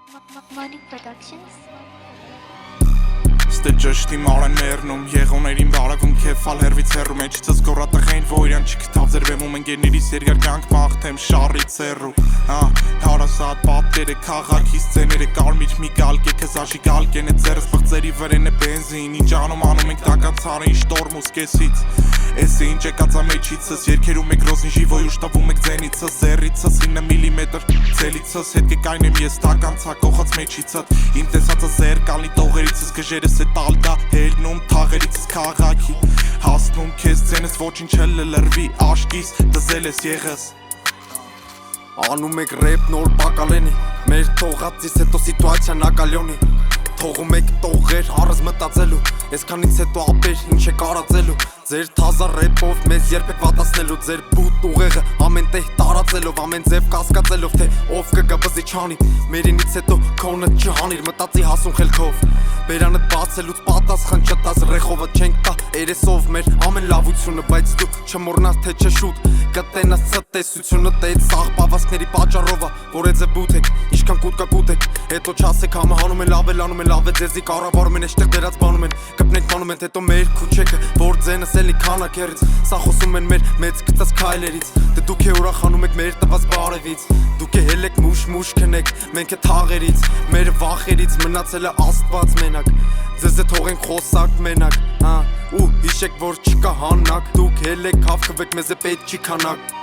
Money Productions. Ստե ճշտի մարեն ներնում Եղոներին բարևում կեվալ հերվից հեռու Մեջիցս գորատղեին ոյրյան չկտավ ձեր վեմում Ընգերներիս երգար կյանք մաղթեմ շարից հեռու Հարասատ պատերը քաղաքիս ծեները կարմիր մի գալկ է կզաշի գալկ են է ձերս բղձերի վրեն է բենզին Ինչ անում ենք տակացարը ինչ տորմուս կեսից Էսը ինչ եկածա մեջիցս Երկերում եք ռոզին ժիվոյ ուշտավում եք ձենիցս Զերիցս 9 միլիմետր ձելիցս Հետ կկայն եմ ես տական ցակողած մեջիցըտ Իմ տեսածը զերկալի տողերիցս գժերս է տալդա Հելնում թաղերիցս քաղաքի Հասնում կեզ ձենս ոչինչ լրվի աշկիս դզել ես եղս Անում եք ռեպ նոր բակալենի Մեր թողածից հետո սիտուացիան ակալյոնի Թողում եք տողեր հարыз մտածելու Այսքանից հետո ապեր ինչ է կարածելու Ձեր թազա ռեպով մեզ երբեք վատացնելու Ձեր բուտ ուղեղը ամեն տեղ տարածելով Ամեն ձև կասկածելով թե ով կգա բզի չանի Մերինից հետո քոնը չհանիր մտածի հասուն խելքով Բերանդ բացելուց պատասխան չտաս ռեխովը չենք տա Երեսով մեր ամեն լավությունը բայց դու չմոռնաս թե չշուտ Կտենաս ցտեսությունը տետ սաղ պավասքների պատճառովա Որ էձը բութ եք ինչքան կուտ կա կուտ եք Հետո չասեք համը հանում են լավ է ձեզի կառավարում են էշտեղ դերած բանում են Կպնենք բանում են հետո մեր քուչեքը որ ձենս էլի քանակերից Սա խոսում են մեր մեծ գծած քայլերից Դե դուք է ուրախանում եք մեր տված բարևից Դուք է հել եք մուշ քնեք մենք է թաղերից Մեր վախերից մնացել է Աստված մենակ Ձեզ է թողենք խոսակ մենակ Ու հիշեք որ չկա հանակ Դուք հել եք հավքվեք մեզ է պետք չի քանակ